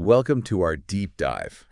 Welcome to our deep dive.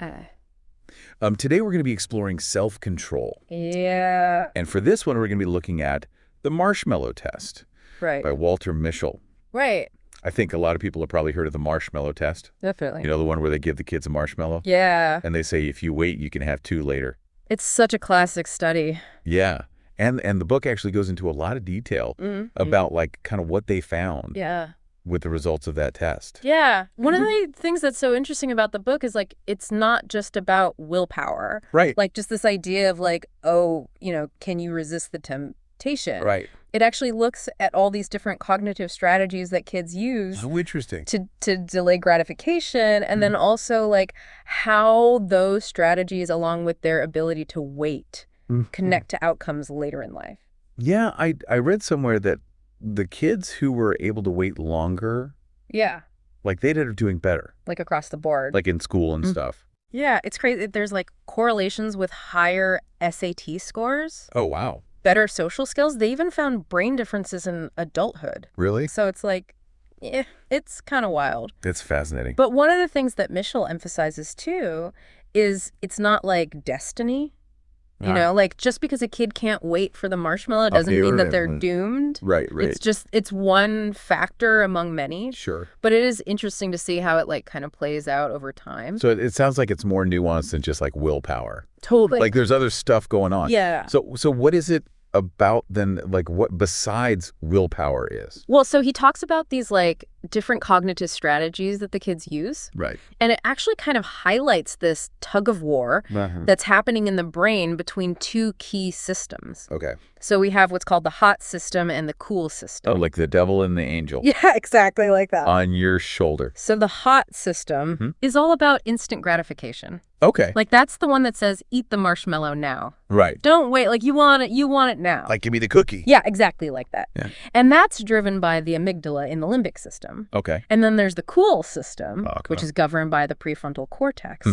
Today we're going to be exploring self-control. Yeah. And for this one, we're going to be looking at the Marshmallow Test by Walter Mischel. Right. I think a lot of people have probably heard of the Marshmallow Test. Definitely. You know, the one where they give the kids a marshmallow? Yeah. And they say, if you wait, you can have 2 later. It's such a classic study. Yeah. And the book actually goes into a lot of detail about, like, kind of what they found. Yeah. With the results of that test. Yeah. One of the things that's so interesting about the book is, like, it's not just about willpower. Right. Like, just this idea of, like, oh, you know, can you resist the temptation? Right. It actually looks at all these different cognitive strategies that kids use. Oh, interesting. To delay gratification, and then also, like, how those strategies, along with their ability to wait, connect to outcomes later in life. Yeah, I read somewhere that the kids who were able to wait longer, like, they ended up doing better. Like across the board. Like in school and stuff. Yeah, it's crazy. There's, like, correlations with higher SAT scores. Oh, wow. Better social skills. They even found brain differences in adulthood. Really? So it's like, it's kind of wild. It's fascinating. But one of the things that Mischel emphasizes, too, is it's not like destiny. You know, like, just because a kid can't wait for the marshmallow doesn't mean that they're doomed. Right. It's one factor among many. Sure. But it is interesting to see how it, like, kind of plays out over time. So it sounds like it's more nuanced than just, like, willpower. Totally. Like, there's other stuff going on. Yeah. So what is it about then, like, what besides willpower is? Well, so he talks about these, like, different cognitive strategies that the kids use. Right. And it actually kind of highlights this tug of war that's happening in the brain between 2 key systems. Okay. So we have what's called the hot system and the cool system. Oh, like the devil and the angel. Yeah, exactly like that. On your shoulder. So the hot system is all about instant gratification. Okay. Like, that's the one that says, eat the marshmallow now. Right. Don't wait. Like, you want it now. Like, give me the cookie. Yeah, exactly like that. Yeah. And that's driven by the amygdala in the limbic system. Okay. And then there's the cool system, which is governed by the prefrontal cortex.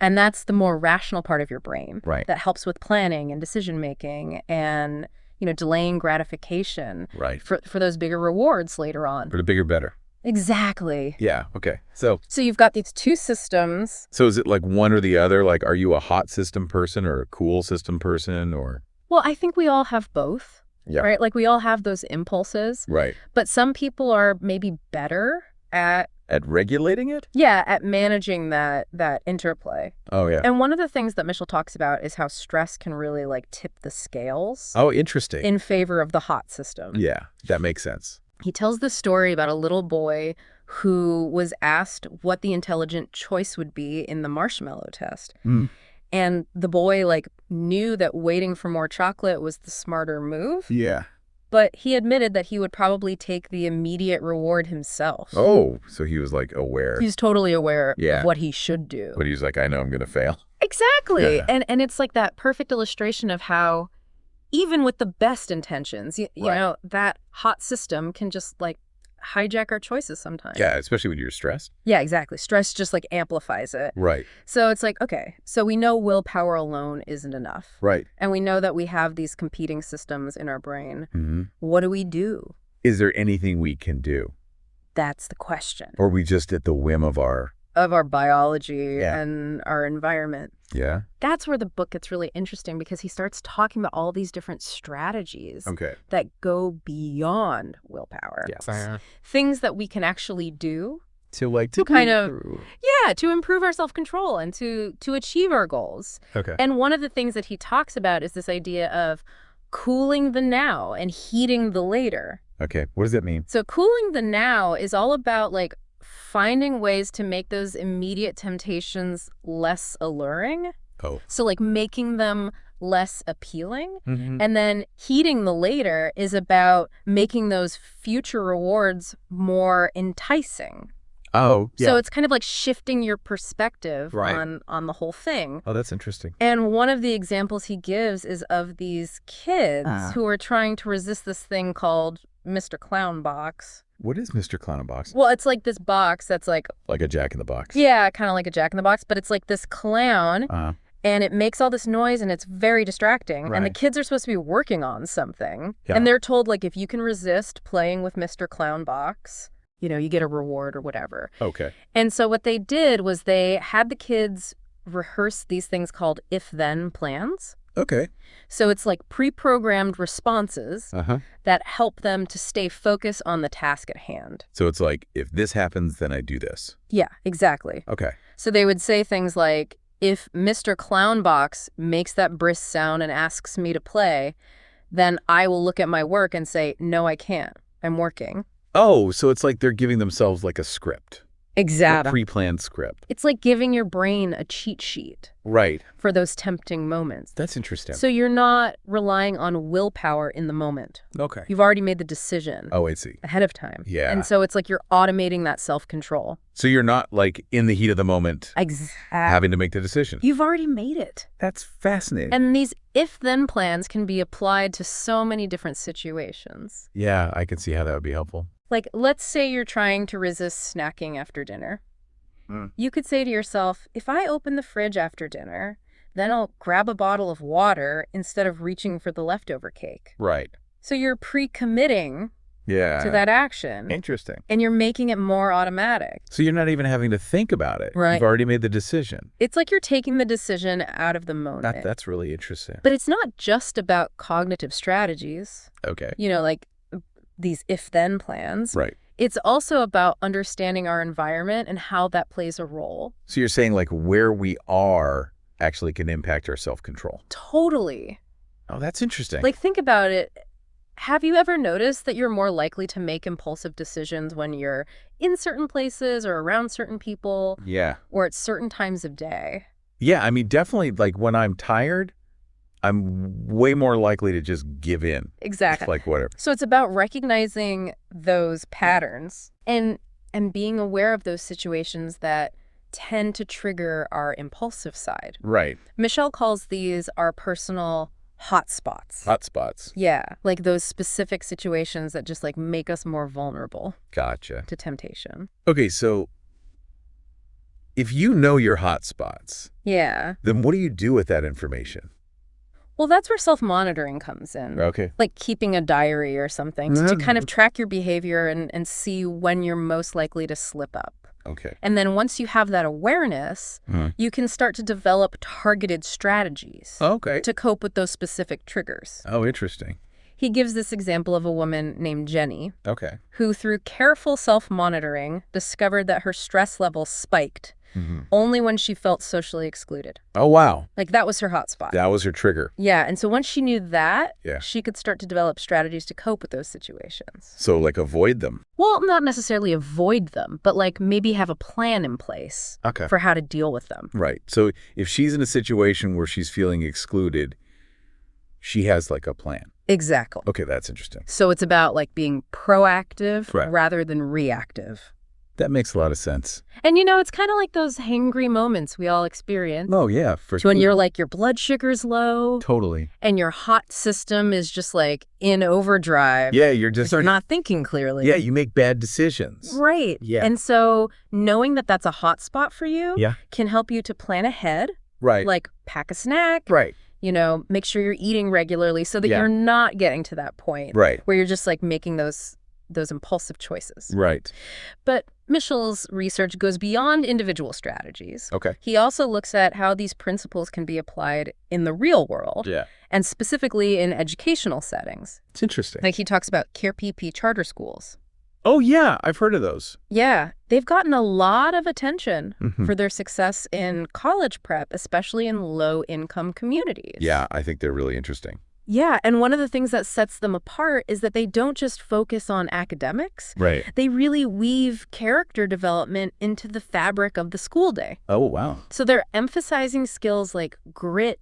And that's the more rational part of your brain. Right. That helps with planning and decision-making and, you know, delaying gratification. Right. For those bigger rewards later on. For the bigger, better. Exactly. Yeah. Okay. So you've got these 2 systems. So is it like one or the other? Like, are you a hot system person or a cool system person or? Well, I think we all have both. Yeah. Right? Like, we all have those impulses. Right. But some people are maybe better at regulating it? Yeah, at managing that interplay. Oh, yeah. And one of the things that Mischel talks about is how stress can really, like, tip the scales. Oh, interesting. In favor of the hot system. Yeah, that makes sense. He tells the story about a little boy who was asked what the intelligent choice would be in the Marshmallow Test. And the boy, like, knew that waiting for more chocolate was the smarter move. Yeah. But he admitted that he would probably take the immediate reward himself. Oh, so he was, like, aware. He's totally aware of what he should do. But he's like, I know I'm going to fail. Exactly. Yeah. And it's like that perfect illustration of how, even with the best intentions, you know, that hot system can just, like, hijack our choices sometimes. Yeah, especially when you're stressed. Yeah, exactly. Stress just, like, amplifies it. Right. So it's like, okay, so we know willpower alone isn't enough. Right. And we know that we have these competing systems in our brain. What do we do? Is there anything we can do? That's the question. Or are we just at the whim of our biology and our environment. Yeah. That's where the book gets really interesting, because he starts talking about all these different strategies that go beyond willpower. Yes. Things that we can actually do to improve our self-control and to achieve our goals. Okay. And one of the things that he talks about is this idea of cooling the now and heating the later. Okay. What does that mean? So cooling the now is all about, like, finding ways to make those immediate temptations less alluring. Oh. So, like, making them less appealing. And then heating the later is about making those future rewards more enticing. Oh, yeah. So it's kind of like shifting your perspective on the whole thing. Oh, that's interesting. And one of the examples he gives is of these kids who are trying to resist this thing called Mr. Clown Box. What is Mr. Clown in Box? Well, it's like this box that's like a Jack in the Box. Yeah, kind of like a Jack in the Box, but it's like this clown, and it makes all this noise, and it's very distracting. And the kids are supposed to be working on something, and they're told, like, if you can resist playing with Mr. Clown Box, you get a reward or whatever. Okay. And so what they did was they had the kids rehearse these things called if-then plans. Okay. So it's like pre-programmed responses that help them to stay focused on the task at hand. So it's like, if this happens, then I do this. Yeah, exactly. Okay. So they would say things like, if Mr. Clownbox makes that brisk sound and asks me to play, then I will look at my work and say, no, I can't. I'm working. Oh, so it's like they're giving themselves like a script. Exactly. A pre-planned script. It's like giving your brain a cheat sheet. Right. For those tempting moments. That's interesting. So you're not relying on willpower in the moment. Okay. You've already made the decision. Oh, I see. Ahead of time. Yeah. And so it's like you're automating that self-control. So you're not like in the heat of the moment having to make the decision. You've already made it. That's fascinating. And these if-then plans can be applied to so many different situations. Yeah, I can see how that would be helpful. Like, let's say you're trying to resist snacking after dinner. You could say to yourself, if I open the fridge after dinner, then I'll grab a bottle of water instead of reaching for the leftover cake. Right. So you're pre-committing to that action. Interesting. And you're making it more automatic. So you're not even having to think about it. Right. You've already made the decision. It's like you're taking the decision out of the moment. That's really interesting. But it's not just about cognitive strategies. Okay. Like these if-then plans. Right. It's also about understanding our environment and how that plays a role. So you're saying like where we are actually can impact our self-control. Totally. Oh, that's interesting. Like, think about it. Have you ever noticed that you're more likely to make impulsive decisions when you're in certain places or around certain people? Yeah. Or at certain times of day? Yeah, I mean, definitely like when I'm tired, I'm way more likely to just give in. Exactly. Like whatever. So it's about recognizing those patterns and being aware of those situations that tend to trigger our impulsive side. Right. Mischel calls these our personal hotspots. Hotspots. Yeah, like those specific situations that just like make us more vulnerable. Gotcha. To temptation. Okay, so if you know your hotspots, then what do you do with that information? Well, that's where self-monitoring comes in. Okay. Like keeping a diary or something to kind of track your behavior and see when you're most likely to slip up. Okay. And then once you have that awareness, you can start to develop targeted strategies to cope with those specific triggers. Oh, interesting. He gives this example of a woman named Jenny, okay, who through careful self-monitoring discovered that her stress levels spiked only when she felt socially excluded. Oh, wow. Like that was her hotspot. That was her trigger. Yeah, and so once she knew that, she could start to develop strategies to cope with those situations. So like avoid them? Well, not necessarily avoid them, but like maybe have a plan in place for how to deal with them. Right. So if she's in a situation where she's feeling excluded, she has like a plan. Exactly. Okay, that's interesting. So it's about like being proactive rather than reactive. That makes a lot of sense. And it's kind of like those hangry moments we all experience. Oh, yeah. When you're like, your blood sugar's low. Totally. And your hot system is just like in overdrive. Yeah, you're just not thinking clearly. Yeah, you make bad decisions. Right. Yeah. And so knowing that that's a hot spot for you can help you to plan ahead. Right. Like pack a snack. Right. Make sure you're eating regularly so that you're not getting to that point where you're just like making those impulsive choices. Right. But Mischel's research goes beyond individual strategies. Okay. He also looks at how these principles can be applied in the real world. Yeah. And specifically in educational settings. It's interesting. Like he talks about CarePP charter schools. Oh, yeah. I've heard of those. Yeah. They've gotten a lot of attention for their success in college prep, especially in low-income communities. Yeah, I think they're really interesting. Yeah, and one of the things that sets them apart is that they don't just focus on academics. Right. They really weave character development into the fabric of the school day. Oh, wow. So they're emphasizing skills like grit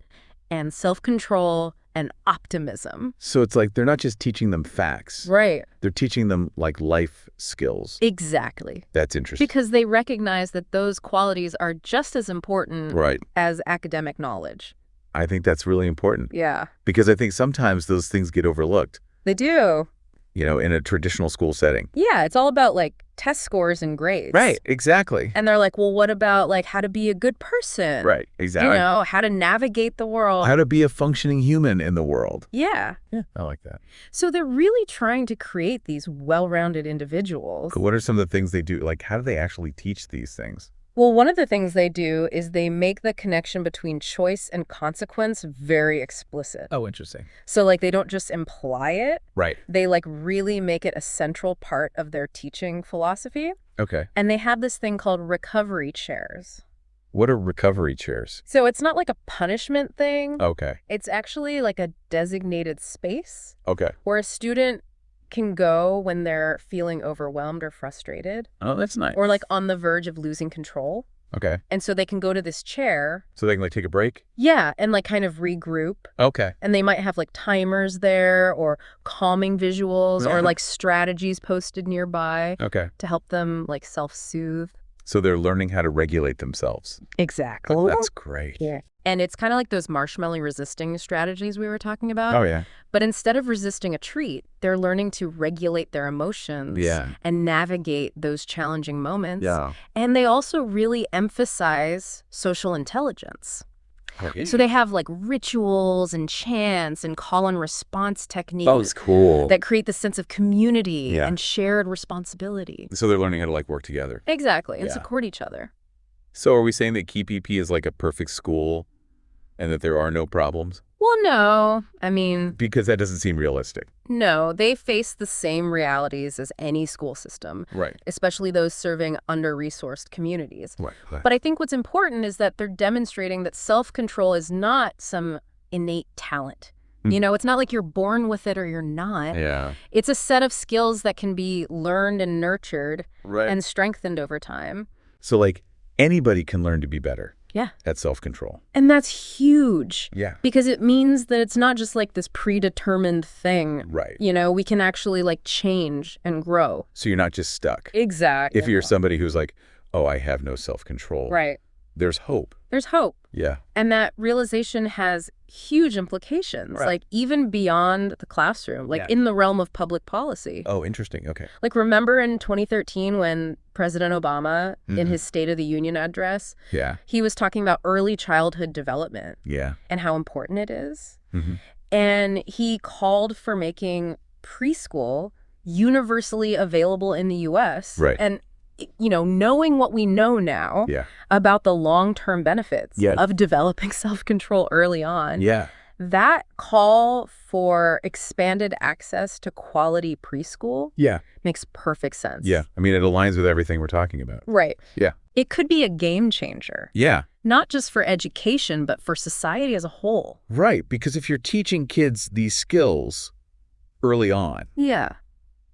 and self-control and optimism. So it's like they're not just teaching them facts. Right. They're teaching them like life skills. Exactly. That's interesting. Because they recognize that those qualities are just as important as academic knowledge. I think that's really important. Yeah. Because I think sometimes those things get overlooked. They do. In a traditional school setting. Yeah, it's all about like test scores and grades. Right, exactly. And they're like, well, what about like how to be a good person? Right, exactly. You know, how to navigate the world. How to be a functioning human in the world. Yeah. Yeah, I like that. So they're really trying to create these well-rounded individuals. What are some of the things they do? Like, how do they actually teach these things? Well, one of the things they do is they make the connection between choice and consequence very explicit. Oh, interesting. So, like, they don't just imply it. Right. They, like, really make it a central part of their teaching philosophy. Okay. And they have this thing called recovery chairs. What are recovery chairs? So it's not like a punishment thing. Okay. It's actually like a designated space. Okay. Where a student can go when they're feeling overwhelmed or frustrated. Oh, that's nice. Or like on the verge of losing control. Okay. And so they can go to this chair. So they can like take a break? Yeah, and like kind of regroup. Okay. And they might have like timers there or calming visuals or like strategies posted nearby. Okay. To help them like self-soothe. So they're learning how to regulate themselves. Exactly. That's great. Yeah. And it's kind of like those marshmallow resisting strategies we were talking about. Oh, yeah. But instead of resisting a treat, they're learning to regulate their emotions and navigate those challenging moments. Yeah. And they also really emphasize social intelligence. Okay. So they have like rituals and chants and call and response techniques. Oh, it's cool. That create the sense of community and shared responsibility. So they're learning how to like work together. Exactly. And support each other. So are we saying that KPP is like a perfect school and that there are no problems? Well, no. I mean... Because that doesn't seem realistic. No, they face the same realities as any school system. Right. Especially those serving under-resourced communities. Right. But I think what's important is that they're demonstrating that self-control is not some innate talent. You know, it's not like you're born with it or you're not. Yeah. It's a set of skills that can be learned and nurtured and strengthened over time. So like anybody can learn to be better. Yeah. At self-control. And that's huge. Yeah. Because it means that it's not just like this predetermined thing. Right. You know, we can actually like change and grow. So you're not just stuck. Exactly. If you're somebody who's like, oh, I have no self-control. Right. There's hope. There's hope. Yeah. And that realization has huge implications, like even beyond the classroom, like in the realm of public policy. Oh, interesting. Okay. Like remember in 2013 when President Obama, in his State of the Union address, he was talking about early childhood development and how important it is. And he called for making preschool universally available in the U.S. Right. And you know, knowing what we know now about the long-term benefits of developing self-control early on, that call for expanded access to quality preschool makes perfect sense. Yeah. I mean, it aligns with everything we're talking about. Right. Yeah. It could be a game changer. Yeah. Not just for education, but for society as a whole. Right. Because if you're teaching kids these skills early on,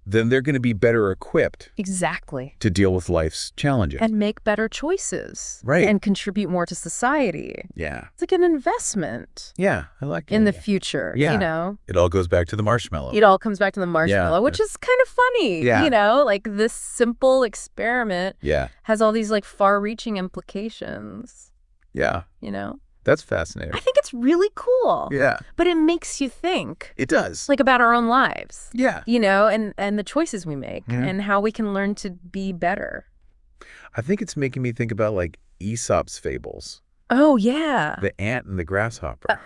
then they're going to be better equipped. Exactly. To deal with life's challenges. And make better choices. Right. And contribute more to society. Yeah. It's like an investment. Yeah, I like it. In the future, you know? It all goes back to the marshmallow. It all comes back to the marshmallow, which is kind of funny. You know, like this simple experiment has all these like far-reaching implications. Yeah. You know? That's fascinating. I think it's really cool. Yeah. But it makes you think. It does. Like about our own lives. Yeah. You know, and the choices we make and how we can learn to be better. I think it's making me think about like Aesop's fables. Oh, yeah. The ant and the grasshopper.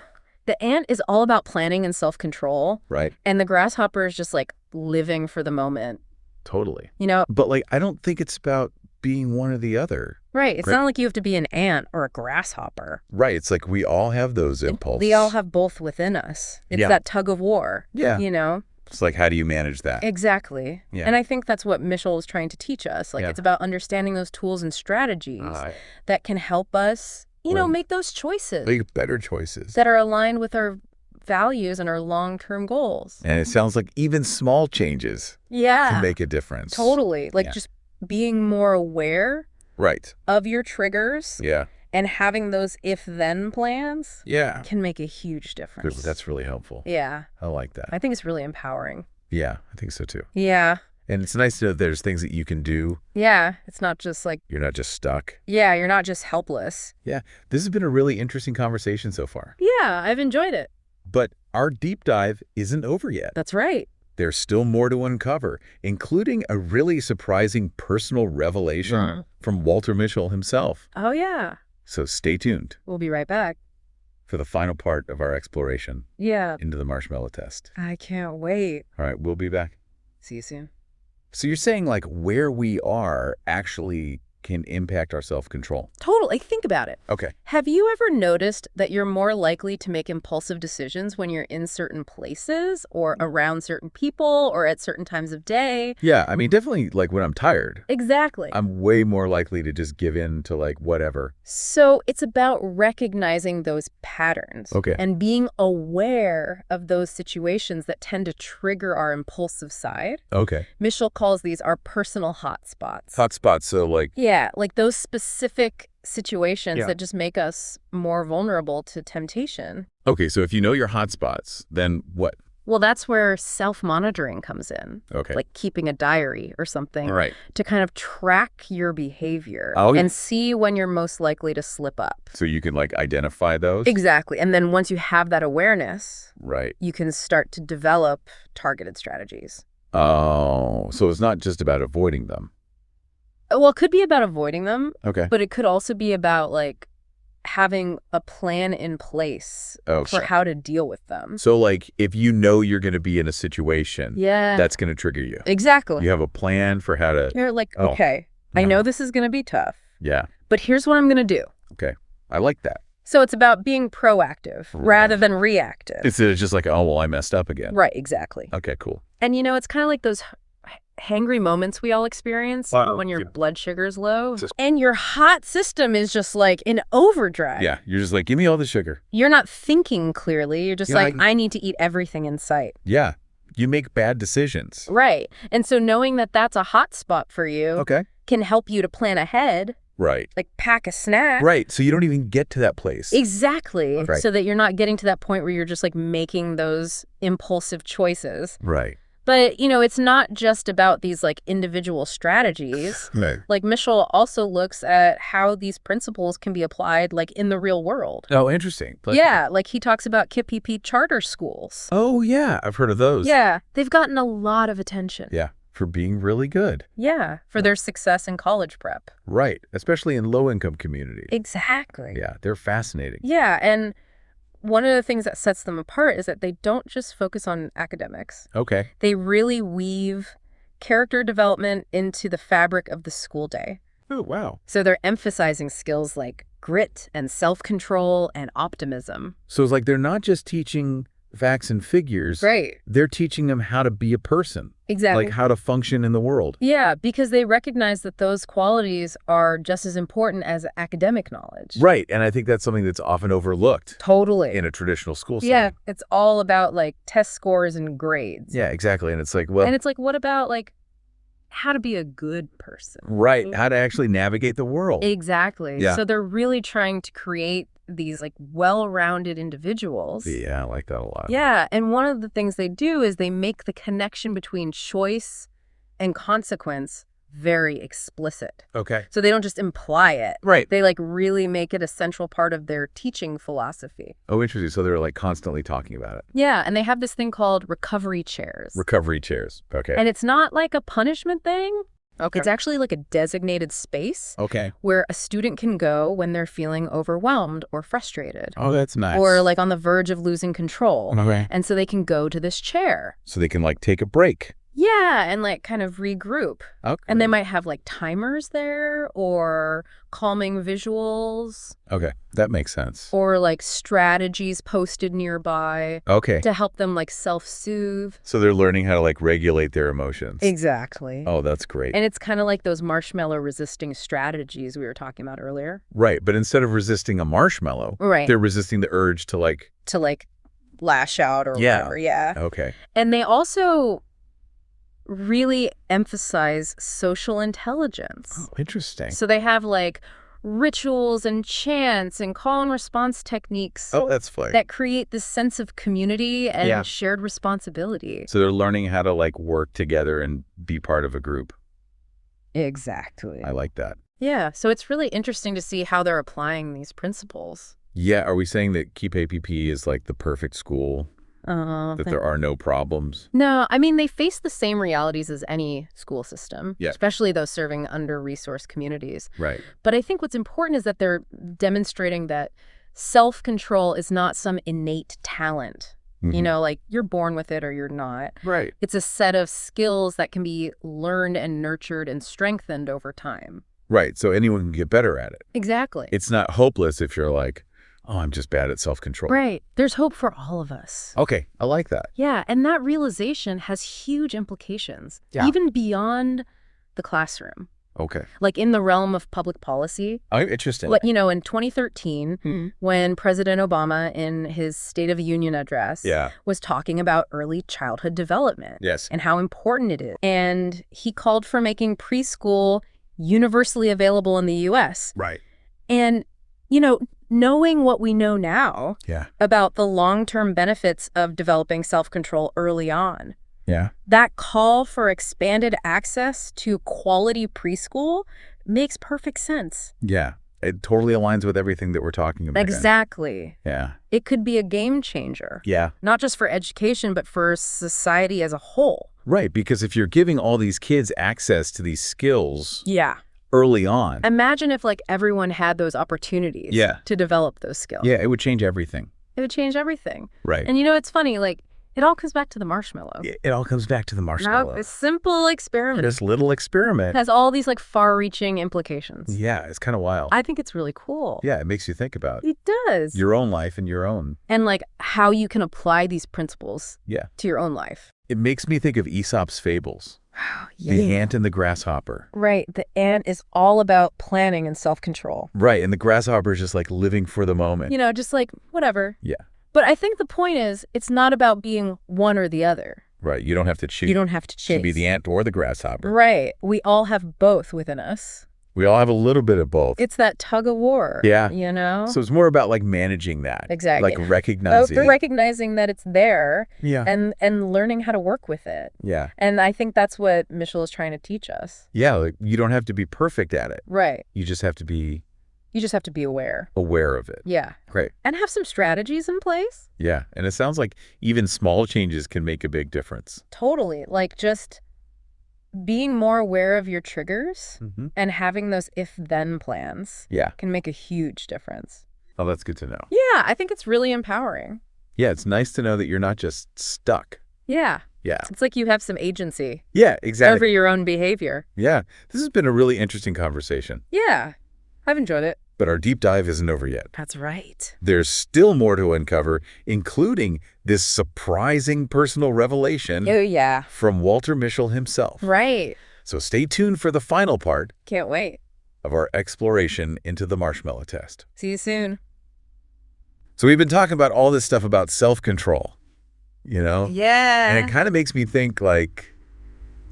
The ant is all about planning and self-control. Right. And the grasshopper is just like living for the moment. Totally. You know? But like, I don't think it's about being one or the other. Right. It's not like you have to be an ant or a grasshopper. Right. It's like we all have those impulses. We all have both within us. It's that tug of war. Yeah. You know? It's like, how do you manage that? Exactly. Yeah. And I think that's what Mischel is trying to teach us. Like, it's about understanding those tools and strategies that can help us, you know, make those choices. Make better choices. That are aligned with our values and our long-term goals. And it sounds like even small changes can make a difference. Totally. Like just being more aware of your triggers and having those if-then plans can make a huge difference. That's really helpful. Yeah. I like that. I think it's really empowering. Yeah, I think so too. Yeah. And it's nice to know there's things that you can do. Yeah. It's not just like... You're not just stuck. Yeah, you're not just helpless. Yeah. This has been a really interesting conversation so far. Yeah, I've enjoyed it. But our deep dive isn't over yet. That's right. there's still more to uncover, including a really surprising personal revelation from Walter Mischel himself. Oh, yeah. So stay tuned. We'll be right back for the final part of our exploration into the Marshmallow Test. I can't wait. All right, we'll be back. See you soon. So you're saying like where we are actually can impact our self-control? Totally. Think about it. Okay. Have you ever noticed that you're more likely to make impulsive decisions when you're in certain places or around certain people or at certain times of day? Yeah, I mean, definitely like when I'm tired. Exactly. I'm way more likely to just give in to like whatever. So it's about recognizing those patterns and being aware of those situations that tend to trigger our impulsive side. Okay. Mischel calls these our personal hotspots. Hotspots, so like... Yeah, like those specific situations that just make us more vulnerable to temptation. Okay, so if you know your hotspots, then what? Well, that's where self-monitoring comes in. Okay. Like keeping a diary or something. Right. To kind of track your behavior and see when you're most likely to slip up. So you can like identify those? Exactly. And then once you have that awareness, right, you can start to develop targeted strategies. Oh, so it's not just about avoiding them. Well, it could be about avoiding them. Okay. But it could also be about like having a plan in place for how to deal with them. So like if you know you're going to be in a situation, that's going to trigger you. Exactly. You have a plan for how to... You're like, okay, I know this is going to be tough. Yeah. But here's what I'm going to do. Okay. I like that. So it's about being proactive rather than reactive. Instead of just like, oh, well, I messed up again. Right, exactly. Okay, cool. And you know, it's kind of like those hangry moments we all experience when your blood sugar's low and your hot system is just like in overdrive. Yeah, you're just like, give me all the sugar. You're not thinking clearly. You're just like, I need to eat everything in sight. Yeah, you make bad decisions. Right. And so knowing that that's a hot spot for you can help you to plan ahead. Right. Like pack a snack. Right, so you don't even get to that place. Exactly. So that you're not getting to that point where you're just like making those impulsive choices. Right. But, you know, it's not just about these, like, individual strategies. Right. Like, Mischel also looks at how these principles can be applied, like, in the real world. Oh, interesting. Yeah, like he talks about KPP charter schools. Oh, yeah, I've heard of those. Yeah, they've gotten a lot of attention. Yeah, for being really good. Yeah, for their success in college prep. Right, especially in low-income communities. Exactly. Yeah, they're fascinating. Yeah, and one of the things that sets them apart is that they don't just focus on academics. Okay. They really weave character development into the fabric of the school day. Oh, wow. So they're emphasizing skills like grit and self-control and optimism. So it's like they're not just teaching facts and figures. Right. They're teaching them how to be a person. Exactly. Like how to function in the world. Yeah, because they recognize that those qualities are just as important as academic knowledge. Right, and I think that's something that's often overlooked. Totally. In a traditional school setting. Yeah, it's all about like test scores and grades. Yeah, exactly. And it's like, well... And it's like, what about like how to be a good person? Right, how to actually navigate the world. Exactly. Yeah. So they're really trying to create these like well-rounded individuals. Yeah, I like that a lot. Yeah, and one of the things they do is they make the connection between choice and consequence very explicit. Okay. So they don't just imply it. Right. They like really make it a central part of their teaching philosophy. Oh, interesting. So they're like constantly talking about it. Yeah, and they have this thing called recovery chairs. Recovery chairs. Okay. And it's not like a punishment thing. Okay. It's actually like a designated space where a student can go when they're feeling overwhelmed or frustrated. Oh, that's nice. Or like on the verge of losing control. Okay. And so they can go to this chair. So they can like take a break. Yeah, and like kind of regroup. Okay. And they might have like timers there or calming visuals. Okay, that makes sense. Or like strategies posted nearby. Okay. To help them like self-soothe. So they're learning how to like regulate their emotions. Exactly. Oh, that's great. And it's kind of like those marshmallow resisting strategies we were talking about earlier. Right, but instead of resisting a marshmallow, they're resisting the urge to like lash out or whatever. Yeah. Okay. And they also really emphasize social intelligence. Oh, interesting. So they have like rituals and chants and call and response techniques. Oh, that's fun. That create this sense of community and shared responsibility. So they're learning how to like work together and be part of a group. Exactly. I like that. Yeah, so it's really interesting to see how they're applying these principles. Yeah, are we saying that Keep APP is like the perfect school That there are no problems? No, I mean, they face the same realities as any school system, Yeah. especially those serving under-resourced communities. Right. But I think what's important is that they're demonstrating that self-control is not some innate talent. You know, like you're born with it or you're not. Right. It's a set of skills that can be learned and nurtured and strengthened over time. Right. So anyone can get better at it. Exactly. It's not hopeless if you're like, oh, I'm just bad at self-control. Right. There's hope for all of us. Okay. I like that. Yeah. And that realization has huge implications, even beyond the classroom. Okay. Like in the realm of public policy. Oh, interesting. Like, you know, in 2013, when President Obama, in his State of the Union address, was talking about early childhood development and how important it is. And he called for making preschool universally available in the U.S. Right. And, you know, knowing what we know now about the long-term benefits of developing self-control early on, that call for expanded access to quality preschool makes perfect sense. Yeah. It totally aligns with everything that we're talking about. Exactly. Yeah. It could be a game changer. Yeah. Not just for education, but for society as a whole. Right. Because if you're giving all these kids access to these skills early on. Imagine if like everyone had those opportunities to develop those skills. Yeah, it would change everything. It would change everything. Right. And you know, it's funny, like, it all comes back to the marshmallow. It all comes back to the marshmallow. A simple experiment. This little experiment. Has all these like far-reaching implications. Yeah, it's kind of wild. I think it's really cool. Yeah, it makes you think about it does. Your own life and your own. And like how you can apply these principles to your own life. It makes me think of Aesop's fables. The ant and the grasshopper. Right. The ant is all about planning and self-control. Right. And the grasshopper is just like living for the moment. You know, just like whatever. Yeah. But I think the point is, it's not about being one or the other. Right. You don't have to choose. You don't have to choose. To be the ant or the grasshopper. Right. We all have both within us. We all have a little bit of both. It's that tug of war. Yeah. You know? So it's more about like managing that. Exactly. Like recognizing. Recognizing that it's there. Yeah. And learning how to work with it. Yeah. And I think that's what Mischel is trying to teach us. Yeah. Like you don't have to be perfect at it. Right. You just have to be. You just have to be aware. Aware of it. Yeah. Great. And have some strategies in place. Yeah. And it sounds like even small changes can make a big difference. Totally. Like just being more aware of your triggers and having those if-then plans can make a huge difference. Oh, that's good to know. Yeah. I think it's really empowering. Yeah. It's nice to know that you're not just stuck. Yeah. Yeah. It's like you have some agency. Yeah, exactly. Over your own behavior. Yeah. This has been a really interesting conversation. Yeah. I've enjoyed it. But our deep dive isn't over yet. That's right. There's still more to uncover, including this surprising personal revelation from Walter Mischel himself. Right. So stay tuned for the final part. Can't wait. Of our exploration into the Marshmallow Test. See you soon. So we've been talking about all this stuff about self-control, you know? Yeah. And it kind of makes me think like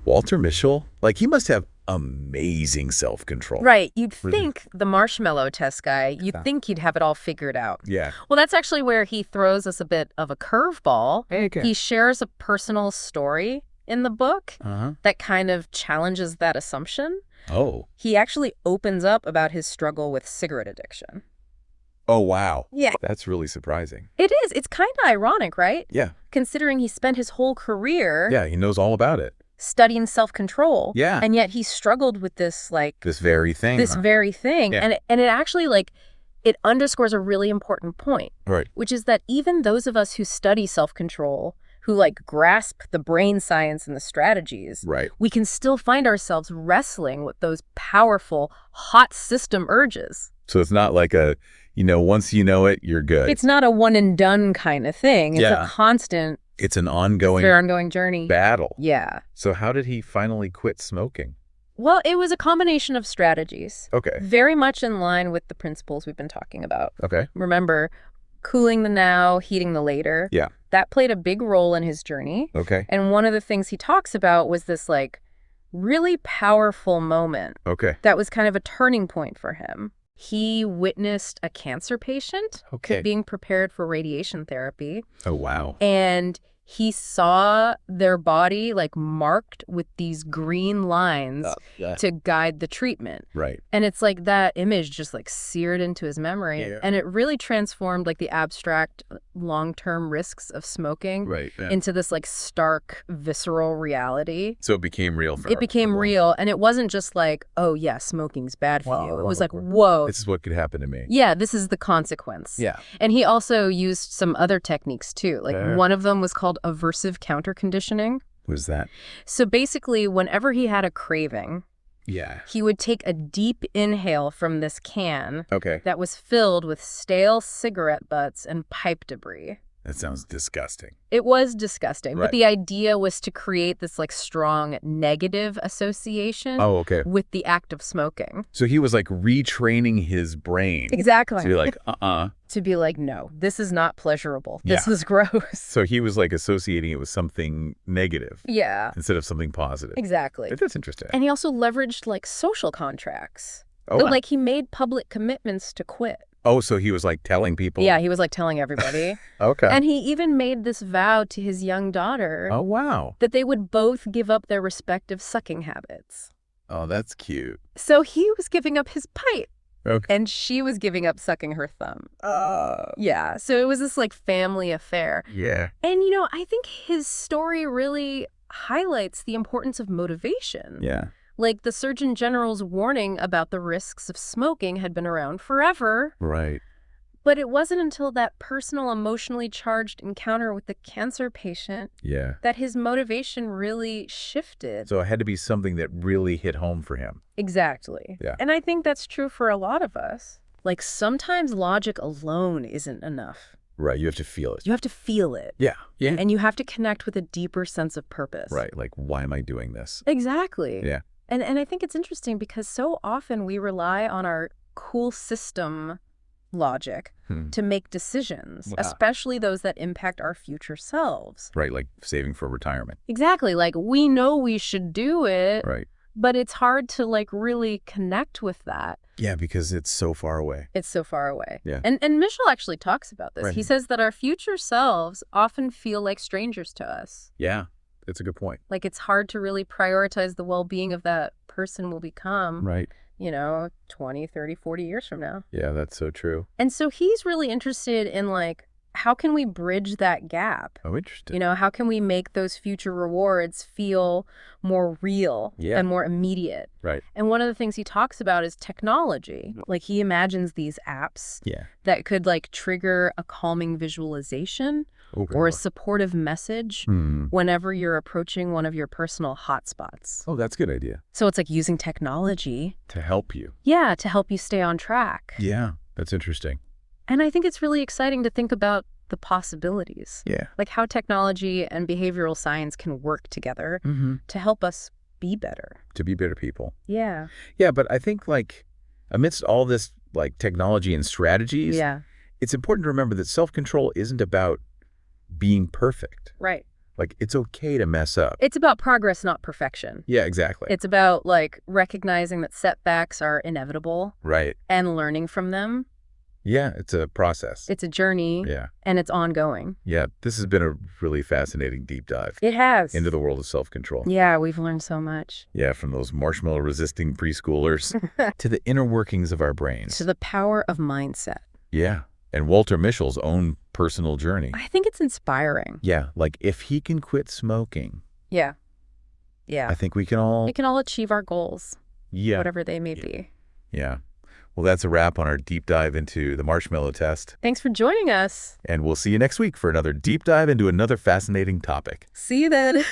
Walter Mischel, like he must have amazing self-control. Right. You'd think the Marshmallow Test guy, you'd think he'd have it all figured out. Yeah. Well, that's actually where he throws us a bit of a curveball. Okay. He shares a personal story in the book that kind of challenges that assumption. Oh. He actually opens up about his struggle with cigarette addiction. Oh, wow. Yeah. That's really surprising. It is. It's kind of ironic, right? Yeah. Considering he spent his whole career... Yeah, he knows all about it. Studying self-control. Yeah. And yet he struggled with this, like... This very thing. This very thing. Yeah. And it actually, like, it underscores a really important point. Right. Which is that even those of us who study self-control, who, like, grasp the brain science and the strategies... Right. We can still find ourselves wrestling with those powerful, hot system urges. So it's not like a, you know, once you know it, you're good. It's not a one-and-done kind of thing. It's a constant... It's an ongoing journey. Battle. Yeah. So how did he finally quit smoking? Well, it was a combination of strategies. Okay. Very much in line with the principles we've been talking about. Okay. Remember, cooling the now, heating the later. Yeah. That played a big role in his journey. Okay. And one of the things he talks about was this, like, really powerful moment. Okay. That was kind of a turning point for him. He witnessed a cancer patient being prepared for radiation therapy. Oh, wow. And he saw their body like marked with these green lines to guide the treatment. Right. And it's like that image just like seared into his memory. Yeah. And it really transformed like the abstract long-term risks of smoking into this like stark, visceral reality. So it became real for It became real. And it wasn't just like, oh, yeah, smoking's bad for you. It was like, whoa. This is what could happen to me. Yeah, this is the consequence. Yeah. And he also used some other techniques too. Like one of them was called aversive counterconditioning. What is that? So basically, whenever he had a craving, he would take a deep inhale from this can that was filled with stale cigarette butts and pipe debris. That sounds disgusting. It was disgusting, but the idea was to create this like strong negative association with the act of smoking. So he was like retraining his brain. Exactly. To be like, To be like, no, this is not pleasurable. This is gross. So he was like associating it with something negative. Yeah. Instead of something positive. Exactly. That's interesting. And he also leveraged like social contracts. Like he made public commitments to quit. Oh, so he was like telling people? Yeah, he was like telling everybody. And he even made this vow to his young daughter. Oh, wow. That they would both give up their respective sucking habits. Oh, that's cute. So he was giving up his pipe. And she was giving up sucking her thumb. Yeah, so it was this like family affair. Yeah. And, you know, I think his story really highlights the importance of motivation. Yeah. Like, the Surgeon General's warning about the risks of smoking had been around forever. Right. But it wasn't until that personal, emotionally charged encounter with the cancer patient that his motivation really shifted. So it had to be something that really hit home for him. Exactly. Yeah. And I think that's true for a lot of us. Like, sometimes logic alone isn't enough. Right, you have to feel it. You have to feel it. Yeah. And you have to connect with a deeper sense of purpose. Right, like, why am I doing this? Exactly. Yeah. And I think it's interesting because so often we rely on our cool system logic to make decisions, especially those that impact our future selves. Right, like saving for retirement. Exactly. Like, we know we should do it, but it's hard to like really connect with that. Yeah, because it's so far away. It's so far away. Yeah. And Mischel actually talks about this. He says that our future selves often feel like strangers to us. Yeah. That's a good point. Like, it's hard to really prioritize the well-being of that person we'll become, you know, 20, 30, 40 years from now. Yeah, that's so true. And so he's really interested in, like, how can we bridge that gap? Oh, interesting. You know, how can we make those future rewards feel more real and more immediate? Right. And one of the things he talks about is technology. Like, he imagines these apps that could, like, trigger a calming visualization or a supportive message whenever you're approaching one of your personal hotspots. Oh, that's a good idea. So it's like using technology to help you. Yeah, to help you stay on track. Yeah, that's interesting. And I think it's really exciting to think about the possibilities. Yeah. Like how technology and behavioral science can work together to help us be better. To be better people. Yeah. Yeah, but I think like amidst all this like technology and strategies, it's important to remember that self-control isn't about being perfect. Right. Like, it's okay to mess up. It's about progress, not perfection. Yeah, exactly. It's about, like, recognizing that setbacks are inevitable. Right. And learning from them. Yeah, it's a process. It's a journey. Yeah. And it's ongoing. Yeah, this has been a really fascinating deep dive. It has. Into the world of self-control. Yeah, we've learned so much. Yeah, from those marshmallow-resisting preschoolers to the inner workings of our brains. To the power of mindset. Yeah. And Walter Mischel's own personal journey. I think it's inspiring. Yeah, like if he can quit smoking. Yeah. Yeah. I think we can all achieve our goals. Yeah. Whatever they may be. Yeah. Well, that's a wrap on our deep dive into the Marshmallow Test. Thanks for joining us. And we'll see you next week for another deep dive into another fascinating topic. See you then.